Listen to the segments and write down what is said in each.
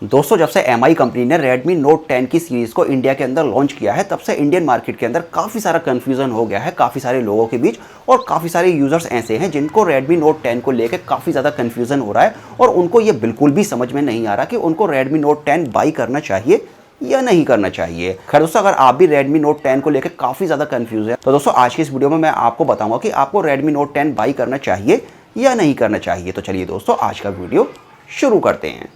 दोस्तों जब से एमआई कंपनी ने Redmi Note 10 की सीरीज़ को इंडिया के अंदर लॉन्च किया है तब से इंडियन मार्केट के अंदर काफ़ी सारा कन्फ्यूज़न हो गया है काफ़ी सारे लोगों के बीच और काफ़ी सारे यूज़र्स ऐसे हैं जिनको Redmi Note 10 को लेकर काफ़ी ज़्यादा कन्फ्यूज़न हो रहा है और उनको ये बिल्कुल भी समझ में नहीं आ रहा कि उनको Redmi Note 10 बाई करना चाहिए या नहीं करना चाहिए। खैर दोस्तों अगर आप भी Redmi Note 10 को लेकर काफ़ी ज़्यादा कन्फ्यूज़ है तो दोस्तों आज की इस वीडियो में मैं आपको बताऊँगा कि आपको Redmi Note 10 बाई करना चाहिए या नहीं करना चाहिए। तो चलिए दोस्तों आज का वीडियो शुरू करते हैं।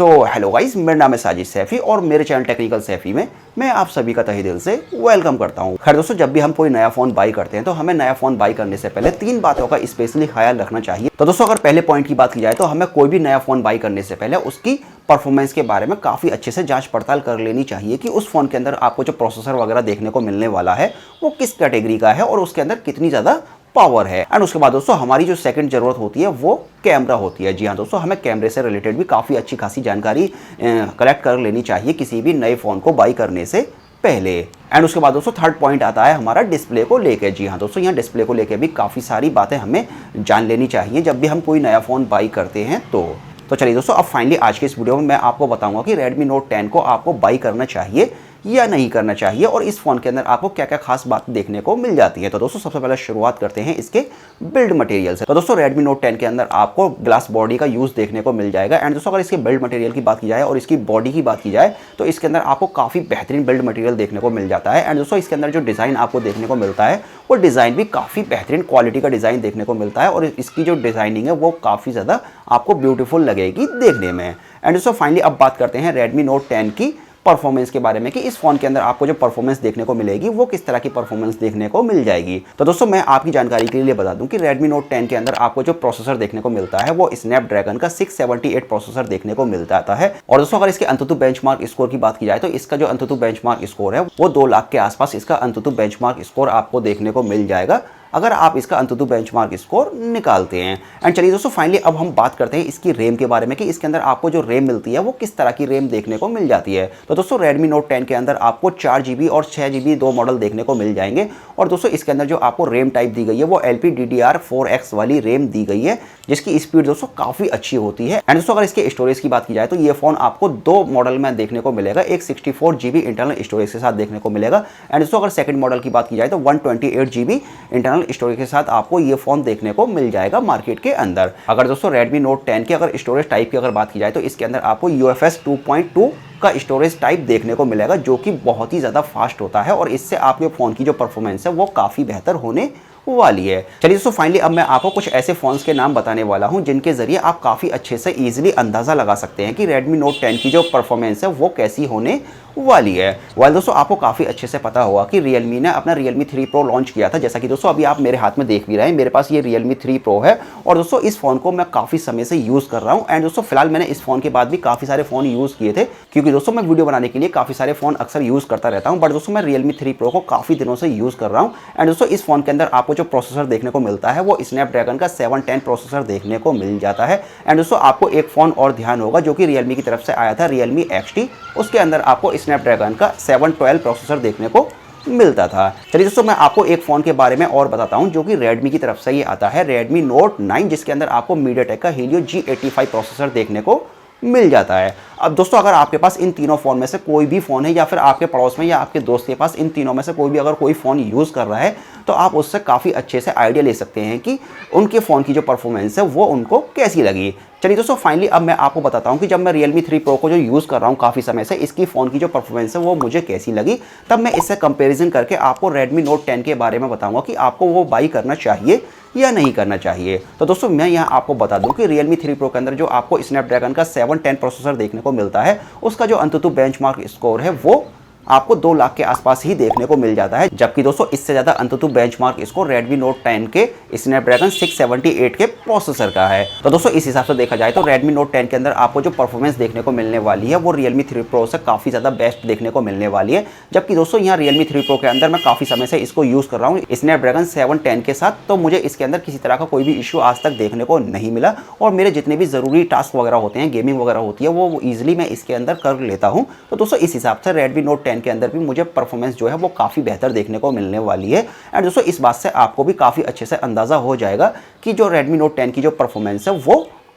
हेलो गाइस, मेरा नाम है साजिद सैफी और मेरे चैनल टेक्निकल सैफी में मैं आप सभी का तहे दिल से वेलकम करता हूं। खैर दोस्तों जब भी हम कोई नया फ़ोन बाई करते हैं तो हमें नया फ़ोन बाई करने से पहले 3 बातों का स्पेशली ख्याल रखना चाहिए। तो दोस्तों अगर पहले पॉइंट की बात की जाए तो हमें कोई भी नया फ़ोन बाई करने से पहले उसकी परफॉर्मेंस के बारे में काफ़ी अच्छे से जांच पड़ताल कर लेनी चाहिए कि उस फ़ोन के अंदर आपको जो प्रोसेसर वगैरह देखने को मिलने वाला है वो किस कैटेगरी का है और उसके अंदर कितनी ज़्यादा पावर है। एंड उसके बाद दोस्तों हमारी जो सेकंड ज़रूरत होती है वो कैमरा होती है। जी हाँ दोस्तों, हमें कैमरे से रिलेटेड भी काफ़ी अच्छी खासी जानकारी कलेक्ट कर लेनी चाहिए किसी भी नए फ़ोन को बाई करने से पहले। एंड उसके बाद दोस्तों थर्ड पॉइंट आता है हमारा डिस्प्ले को लेकर। जी हाँ दोस्तों, यहाँ डिस्प्ले को लेकर भी काफ़ी सारी बातें हमें जान लेनी चाहिए जब भी हम कोई नया फ़ोन बाई करते हैं तो चलिए दोस्तों अब फाइनली आज के इस वीडियो में मैं आपको बताऊंगा कि Redmi Note 10 को आपको बाई करना चाहिए या नहीं करना चाहिए और इस फ़ोन के अंदर आपको क्या क्या खास बात देखने को मिल जाती है। तो दोस्तों सबसे पहले शुरुआत करते हैं इसके बिल्ड मटेरियल से। तो दोस्तों Redmi Note 10 के अंदर आपको ग्लास बॉडी का यूज़ देखने को मिल जाएगा। एंड दोस्तों अगर इसके बिल्ड मटेरियल की बात की जाए और इसकी बॉडी की बात की जाए तो इसके अंदर आपको काफ़ी बेहतरीन बिल्ड मटेरियल देखने को मिल जाता है। एंड दोस्तों इसके अंदर जो डिज़ाइन आपको देखने को मिलता है वो डिज़ाइन भी काफ़ी बेहतरीन क्वालिटी का डिज़ाइन देखने को मिलता है और इसकी जो डिज़ाइनिंग है वो काफ़ी ज़्यादा आपको ब्यूटीफुल लगेगी देखने में। एंड दोस्तों फाइनली अब बात करते हैं Redmi Note 10 की परफॉर्मेंस के बारे में कि इस फ़ोन के अंदर आपको जो परफॉर्मेंस देखने को मिलेगी वो किस तरह की परफॉर्मेंस देखने को मिल जाएगी। तो दोस्तों मैं आपकी जानकारी के लिए बता दूं कि Redmi Note 10 के अंदर आपको जो प्रोसेसर देखने को मिलता है वो स्नैपड्रैगन का 678 प्रोसेसर देखने को मिलता है। और दोस्तों अगर इसके अंतुतु बेंचमार्क स्कोर की बात की जाए तो इसका जो अंतुतु बेंचमार्क स्कोर है वो 2 लाख के आसपास इसका अंतुतु बेंचमार्क स्कोर आपको देखने को मिल जाएगा अगर आप इसका अंतुतु बेंचमार्क स्कोर निकालते हैं। एंड चलिए दोस्तों फाइनली अब हम बात करते हैं इसकी रैम के बारे में कि इसके अंदर आपको जो रैम मिलती है वो किस तरह की रैम देखने को मिल जाती है। तो दोस्तों Redmi Note 10 के अंदर आपको 4 GB और 6 GB 2 मॉडल देखने को मिल जाएंगे। और दोस्तों इसके अंदर जो आपको रैम टाइप दी गई है वो LPDDR4X वाली रैम दी गई है जिसकी स्पीड दोस्तों काफ़ी अच्छी होती है। एंड दोस्तों अगर इसके स्टोरेज की बात की जाए तो ये फ़ोन आपको 2 मॉडल में देखने को मिलेगा, एक 64 GB इंटरनल स्टोरेज के साथ देखने को मिलेगा। एंड दोस्तों अगर सेकंड मॉडल की बात की जाए तो 128 GB इंटरनल स्टोरेज के साथ आपको ये फ़ोन देखने को मिल जाएगा मार्केट के अंदर। अगर दोस्तों Redmi Note 10 के अगर स्टोरेज टाइप की अगर बात की जाए तो इसके अंदर आपको UFS 2.2 का स्टोरेज टाइप देखने को मिलेगा जो कि बहुत ही ज़्यादा फास्ट होता है और इससे आपके फ़ोन की जो परफॉर्मेंस है वो काफ़ी बेहतर होने वाली है। चलिए दोस्तों फाइनली अब मैं आपको कुछ ऐसे फ़ोन्स के नाम बताने वाला हूं जिनके ज़रिए आप काफ़ी अच्छे से ईजिली अंदाज़ा लगा सकते हैं कि Redmi Note 10 की जो परफॉर्मेंस है वो कैसी होने वाली है। वाल दोस्तों आपको काफ़ी अच्छे से पता होगा कि Realme ने अपना Realme 3 Pro लॉन्च किया था, जैसा कि दोस्तों अभी आप मेरे हाथ में देख भी रहे हैं। मेरे पास ये Realme 3 Pro है और दोस्तों इस फ़ोन को मैं काफ़ी समय से यूज़ कर रहा हूँ। एंड दोस्तों फिलहाल मैंने इस फ़ोन के बाद भी काफ़ी सारे फ़ोन यूज़ किए थे क्योंकि दोस्तों मैं वीडियो बनाने के लिए काफ़ी सारे फ़ोन अक्सर यूज़ करता रहता हूँ। बट दोस्तों मैं Realme 3 Pro को काफ़ी दिनों से यूज़ कर रहा हूँ। एंड दोस्तों इस फ़ोन के अंदर आपको जो प्रोसेसर देखने को मिलता है वो स्नैपड्रैगन का 710 प्रोसेसर देखने को मिल जाता है। एंड दोस्तों आपको एक फ़ोन और ध्यान होगा जो कि Realme की तरफ से आया था, Realme XT, उसके अंदर आपको स्नैपड्रैगन का 712 प्रोसेसर देखने को मिलता था। चलिए दोस्तों मैं आपको एक फ़ोन के बारे में और बताता हूं जो कि Redmi की तरफ से ये आता है, Redmi Note 9, जिसके अंदर आपको MediaTek का Helio G85 प्रोसेसर देखने को मिल जाता है। अब दोस्तों अगर आपके पास इन तीनों फ़ोन में से कोई भी फ़ोन है या फिर आपके पड़ोस में या आपके दोस्त के पास इन तीनों में से कोई भी अगर कोई फ़ोन यूज़ कर रहा है तो आप उससे काफ़ी अच्छे से आइडिया ले सकते हैं कि उनके फ़ोन की जो परफॉर्मेंस है वो उनको कैसी लगी। चलिए दोस्तों फाइनली अब मैं आपको बताता हूँ कि जब मैं Realme 3 Pro को जो यूज़ कर रहा हूँ काफ़ी समय से, इसकी फ़ोन की जो परफॉर्मेंस है वो मुझे कैसी लगी, तब मैं इससे कंपैरिजन करके आपको Redmi Note 10 के बारे में बताऊँगा कि आपको वो बाई करना चाहिए या नहीं करना चाहिए। तो दोस्तों मैं यहाँ आपको बता दूं कि Realme 3 Pro के अंदर जो आपको स्नैपड्रैगन का 710 प्रोसेसर देखने को मिलता है उसका जो अंतुतु बेंचमार्क स्कोर है वो आपको 2 लाख के आसपास ही देखने को मिल जाता है, जबकि दोस्तों इससे ज़्यादा अंतुतु बेंचमार्क इसको Redmi Note 10 के स्नैपड्रैगन 678 के प्रोसेसर का है। तो दोस्तों इस हिसाब से देखा जाए तो Redmi Note 10 के अंदर आपको जो परफॉर्मेंस देखने को मिलने वाली है वो Realme 3 Pro से काफ़ी ज़्यादा बेस्ट देखने को मिलने वाली है। जबकि दोस्तों यहाँ Realme 3 Pro के अंदर मैं काफ़ी समय से इसको यूज़ कर रहा हूँ स्नैपड्रैगन 710 के साथ, तो मुझे इसके अंदर किसी तरह का कोई भी इशू आज तक देखने को नहीं मिला और मेरे जितने भी ज़रूरी टास्क वगैरह होते हैं, गेमिंग वगैरह होती है, वो ईजिली मैं इसके अंदर कर लेता हूँ। तो दोस्तों इस हिसाब से Redmi Note 10 के अंदर भी मुझे परफॉर्मेंस जो है वो काफ़ी बेहतर देखने को मिलने वाली है। एंड दोस्तों इस बात से आपको भी काफ़ी अच्छे से अंदाज़ा हो जाएगा कि जो Redmi Note 10 की जो परफॉर्मेंस है वो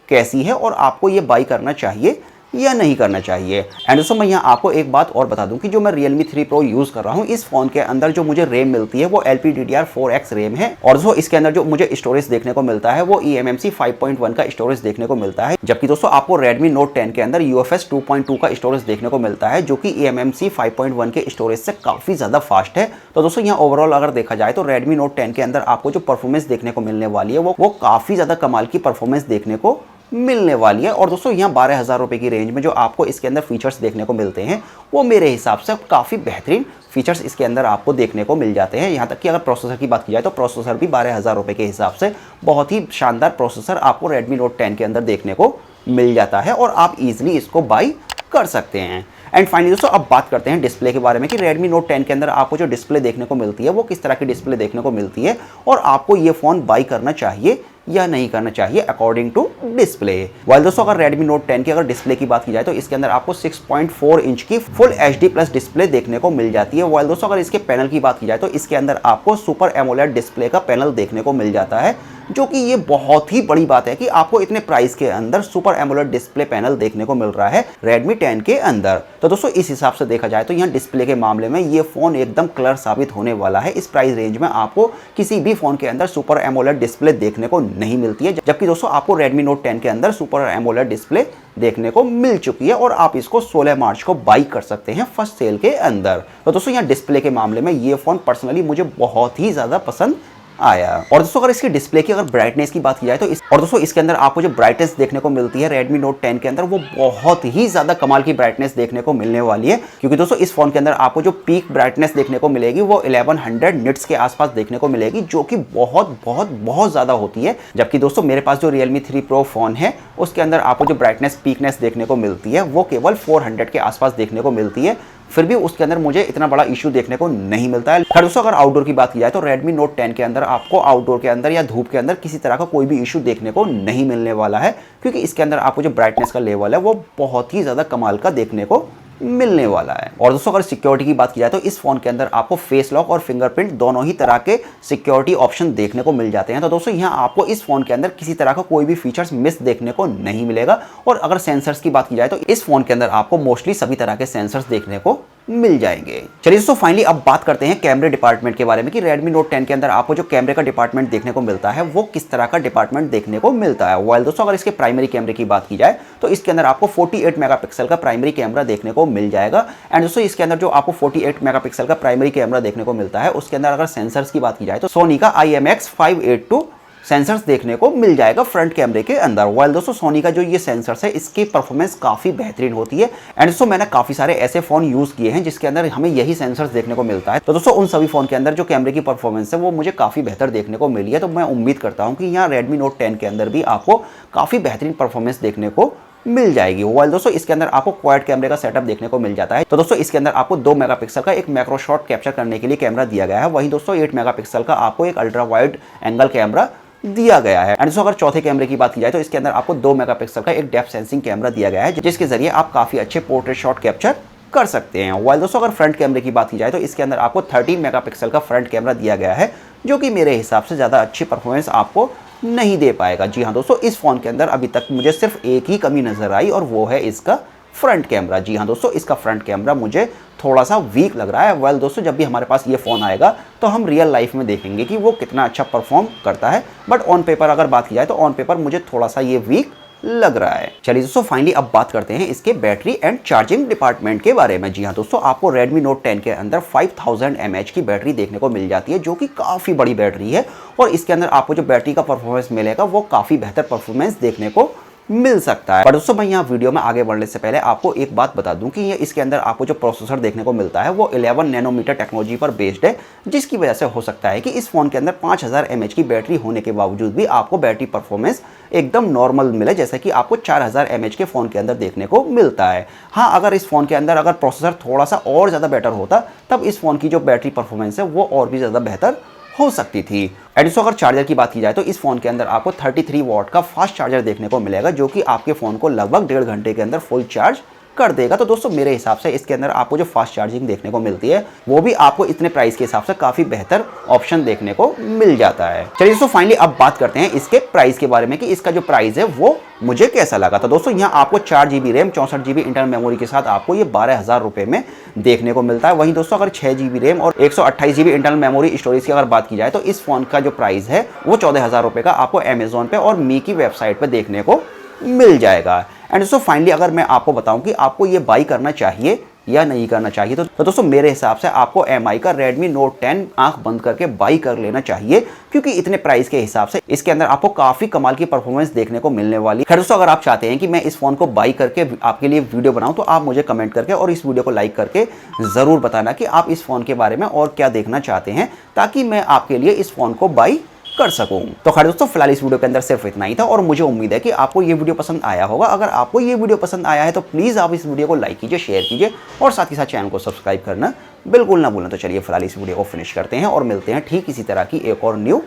कैसी है और आपको ये बाई करना चाहिए या नहीं करना चाहिए। एंड दोस्तों मैं यहाँ आपको एक बात और बता दूं कि जो मैं Realme 3 Pro यूज़ कर रहा हूँ, इस फ़ोन के अंदर जो मुझे रैम मिलती है वो LPDDR4X रैम है, और दोस्तों इसके अंदर जो मुझे स्टोरेज देखने को मिलता है वो eMMC 5.1 का स्टोरेज देखने को मिलता है। जबकि दोस्तों आपको Redmi Note 10 के अंदर UFS 2.2 का स्टोरेज देखने को मिलता है, जो कि eMMC 5.1 के स्टोरेज से काफ़ी ज़्यादा फास्ट है। तो दोस्तों यहाँ ओवरऑल अगर देखा जाए तो Redmi Note 10 के अंदर आपको जो परफॉर्मेंस देखने को मिलने वाली है वो काफ़ी ज़्यादा कमाल की परफॉर्मेंस देखने को मिलने वाली है। और दोस्तों यहाँ 12,000 रुपये की रेंज में जो आपको इसके अंदर फीचर्स देखने को मिलते हैं वो मेरे हिसाब से काफ़ी बेहतरीन फीचर्स इसके अंदर आपको देखने को मिल जाते हैं। यहाँ तक कि अगर प्रोसेसर की बात की जाए तो प्रोसेसर भी 12,000 रुपये के हिसाब से बहुत ही शानदार प्रोसेसर आपको Redmi Note 10 के अंदर देखने को मिल जाता है, और आप इजीली इसको बाई कर सकते हैं। एंड फाइनली दोस्तों अब बात करते हैं डिस्प्ले के बारे में कि Redmi Note 10 के अंदर आपको जो डिस्प्ले देखने को मिलती है वो किस तरह की डिस्प्ले देखने को मिलती है, और आपको ये फ़ोन बाई करना चाहिए या नहीं करना चाहिए अकॉर्डिंग टू डिस्प्ले। वाइल दोस्तों अगर Redmi Note 10 की अगर डिस्प्ले की बात की जाए तो इसके अंदर आपको 6.4 इंच की फुल HD+ डिस्प्ले देखने को मिल जाती है। वाइल दोस्तों अगर इसके पैनल की बात की जाए तो इसके अंदर आपको सुपर एमोलेड डिस्प्ले का पैनल देखने को मिल जाता है, जो कि ये बहुत ही बड़ी बात है कि आपको इतने प्राइस के अंदर सुपर एमोलेड डिस्प्ले पैनल देखने को मिल रहा है Redmi 10 के अंदर। तो दोस्तों इस हिसाब से देखा जाए तो यहाँ डिस्प्ले के मामले में ये फ़ोन एकदम क्लियर साबित होने वाला है। इस प्राइस रेंज में आपको किसी भी फ़ोन के अंदर सुपर एमोलेड डिस्प्ले देखने को नहीं मिलती है, जबकि दोस्तों आपको Redmi Note 10 के अंदर सुपर एमोलेड डिस्प्ले देखने को मिल चुकी है, और आप इसको 16 मार्च को बाई कर सकते हैं फर्स्ट सेल के अंदर। तो दोस्तों यहाँ डिस्प्ले के मामले में ये फ़ोन पर्सनली मुझे बहुत ही ज़्यादा पसंद आया। और दोस्तों अगर इसकी डिस्प्ले की अगर ब्राइटनेस की बात की जाए तो और दोस्तों इसके अंदर आपको जो ब्राइटनेस देखने को मिलती है Redmi Note 10 के अंदर वो बहुत ही ज़्यादा कमाल की ब्राइटनेस देखने को मिलने वाली है, क्योंकि दोस्तों इस फोन के अंदर आपको जो पीक ब्राइटनेस देखने को मिलेगी वो 1100 निट्स के आसपास देखने को मिलेगी, जो कि बहुत बहुत बहुत ज़्यादा होती है। जबकि दोस्तों मेरे पास जो Realme 3 Pro फ़ोन है उसके अंदर आपको जो ब्राइटनेस पीकनेस देखने को मिलती है वो केवल 400 के आसपास देखने को मिलती है, फिर भी उसके अंदर मुझे इतना बड़ा इशू देखने को नहीं मिलता है। खैर दोस्तों अगर आउटडोर की बात की जाए तो Redmi Note 10 के अंदर आपको आउटडोर के अंदर या धूप के अंदर किसी तरह का कोई भी इशू देखने को नहीं मिलने वाला है, क्योंकि इसके अंदर आपको जो ब्राइटनेस का लेवल है वो बहुत ही ज़्यादा कमाल का देखने को मिलने वाला है। और दोस्तों अगर सिक्योरिटी की बात की जाए तो इस फोन के अंदर आपको फेस लॉक और फिंगरप्रिंट दोनों ही तरह के सिक्योरिटी ऑप्शन देखने को मिल जाते हैं। तो दोस्तों यहाँ आपको इस फोन के अंदर किसी तरह का कोई भी फीचर्स मिस देखने को नहीं मिलेगा। और अगर सेंसर्स की बात की जाए तो इस फोन के अंदर आपको मोस्टली सभी तरह के सेंसर्स देखने को मिल जाएंगे। चलिए दोस्तों फाइनली अब बात करते हैं कैमरे डिपार्टमेंट के बारे में कि Redmi Note 10 के अंदर आपको जो कैमरे का डिपार्टमेंट देखने को मिलता है वो किस तरह का डिपार्टमेंट देखने को मिलता है। वाइल दोस्तों अगर इसके प्राइमरी कैमरे की बात की जाए तो इसके अंदर आपको 48 मेगापिक्सल का प्राइमरी कैमरा देखने को मिल जाएगा। एंड दोस्तों इसके अंदर जो आपको 48 मेगापिक्सल का प्राइमरी कैमरा देखने को मिलता है उसके अंदर अगर सेंसर्स की बात की जाए तो सोनी का IMX582 सेंसर्स देखने को मिल जाएगा फ्रंट कैमरे के अंदर। वाइल दोस्तों सोनी का जो ये सेंसर्स है इसकी परफॉर्मेंस काफ़ी बेहतरीन होती है। एंड दोस्तों मैंने काफ़ी सारे ऐसे फ़ोन यूज़ किए हैं जिसके अंदर हमें यही सेंसर्स देखने को मिलता है। तो दोस्तों उन सभी फ़ोन के अंदर जो कैमरे की परफॉर्मेंस है वो मुझे काफ़ी बेहतर देखने को मिली है। तो मैं उम्मीद करता हूँ कि यहाँ Redmi Note 10 के अंदर भी आपको काफ़ी बेहतरीन परफॉर्मेंस देखने को मिल जाएगी। वाइल दोस्तों इसके अंदर आपको क्वाड कैमरे का सेटअप देखने को मिल जाता है। तो दोस्तों इसके अंदर आपको 2 मेगापिक्सल का एक मैक्रो शॉट कैप्चर करने के लिए कैमरा दिया गया है। वहीं दोस्तों 8 मेगापिक्सल का आपको एक अल्ट्रा वाइड एंगल कैमरा दिया गया है। एंड दोस्तों अगर चौथे कैमरे की बात की जाए तो इसके अंदर आपको 2 मेगापिक्सल का एक डेप्थ सेंसिंग कैमरा दिया गया है, जिसके जरिए आप काफ़ी अच्छे पोर्ट्रेट शॉट कैप्चर कर सकते हैं। वाइल दोस्तों अगर फ्रंट कैमरे की बात की जाए तो इसके अंदर आपको 13 मेगापिक्सल का फ्रंट कैमरा दिया गया है, जो कि मेरे हिसाब से ज़्यादा अच्छी परफॉर्मेंस आपको नहीं दे पाएगा। जी हाँ दोस्तों इस फ़ोन के अंदर अभी तक मुझे सिर्फ एक ही कमी नज़र आई और वो है इसका फ्रंट कैमरा। जी हाँ दोस्तों इसका फ्रंट कैमरा मुझे थोड़ा सा वीक लग रहा है। वेल दोस्तों जब भी हमारे पास ये फ़ोन आएगा तो हम रियल लाइफ में देखेंगे कि वो कितना अच्छा परफॉर्म करता है, बट ऑन पेपर अगर बात की जाए तो ऑन पेपर मुझे थोड़ा सा ये वीक लग रहा है। चलिए दोस्तों फाइनली अब बात करते हैं इसके बैटरी एंड चार्जिंग डिपार्टमेंट के बारे में। जी हाँ दोस्तों आपको Redmi Note 10 के अंदर 5000 mAh की बैटरी देखने को मिल जाती है, जो कि काफ़ी बड़ी बैटरी है। और इसके अंदर आपको जो बैटरी का परफॉर्मेंस मिलेगा वो काफ़ी बेहतर परफॉर्मेंस देखने को मिल सकता है। पर दोस्तों मैं यहाँ वीडियो में आगे बढ़ने से पहले आपको एक बात बता दूं कि ये इसके अंदर आपको जो प्रोसेसर देखने को मिलता है वो 11 नैनोमीटर टेक्नोलॉजी पर बेस्ड है, जिसकी वजह से हो सकता है कि इस फ़ोन के अंदर 5000 mAh की बैटरी होने के बावजूद भी आपको बैटरी परफॉर्मेंस एकदम नॉर्मल मिले, जैसे कि आपको 4000 mAh के फ़ोन के अंदर देखने को मिलता है। हाँ अगर इस फ़ोन के अंदर अगर प्रोसेसर थोड़ा सा और ज़्यादा बेटर होता तब इस फ़ोन की जो बैटरी परफॉर्मेंस है वो और भी ज़्यादा बेहतर हो सकती थी। एडिसो अगर चार्जर की बात की जाए तो इस फ़ोन के अंदर आपको 33 वॉट का फास्ट चार्जर देखने को मिलेगा, जो कि आपके फ़ोन को लगभग 1.5 घंटे के अंदर फुल चार्ज कर देगा। तो दोस्तों मेरे हिसाब से इसके अंदर आपको जो फास्ट चार्जिंग देखने को मिलती है वो भी आपको इतने प्राइस के हिसाब से काफ़ी बेहतर ऑप्शन देखने को मिल जाता है। चलिए दोस्तों फाइनली अब बात करते हैं इसके प्राइस के बारे में कि इसका जो प्राइस है वो मुझे कैसा लगा। तो दोस्तों यहाँ आपको 4 GB RAM 64 GB internal memory के साथ आपको ये 12,000 रुपये में देखने को मिलता है। वहीं दोस्तों अगर 6 GB रैम और 128 GB इंटरनल मेमोरी स्टोरेज की अगर बात की जाए तो इस फोन का जो प्राइस है वो 14,000 रुपये का आपको अमेजोन पे और मी की वेबसाइट पे देखने को मिल जाएगा। एंड दोस्तों फाइनली अगर मैं आपको बताऊं कि आपको ये बाई करना चाहिए या नहीं करना चाहिए तो दोस्तों मेरे हिसाब से आपको MI का Redmi Note 10 आंख बंद करके बाई कर लेना चाहिए, क्योंकि इतने प्राइस के हिसाब से इसके अंदर आपको काफी कमाल की परफॉर्मेंस देखने को मिलने वाली है। दोस्तों अगर आप चाहते हैं कि मैं इस फोन को बाई करके आपके लिए वीडियो बनाऊं तो आप मुझे कमेंट करके और इस वीडियो को लाइक करके जरूर बताना कि आप इस फोन के बारे में और क्या देखना चाहते हैं, ताकि मैं आपके लिए इस फोन को बाई कर सकूं। तो खैर दोस्तों फिलहाल इस वीडियो के अंदर सिर्फ इतना ही था और मुझे उम्मीद है कि आपको ये वीडियो पसंद आया होगा। अगर आपको ये वीडियो पसंद आया है तो प्लीज़ आप इस वीडियो को लाइक कीजिए, शेयर कीजिए और साथ ही साथ चैनल को सब्सक्राइब करना बिल्कुल ना भूलें। तो चलिए फिलहाल इस वीडियो को फिनिश करते हैं और मिलते हैं ठीक इसी तरह की एक और न्यू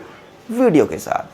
वीडियो के साथ।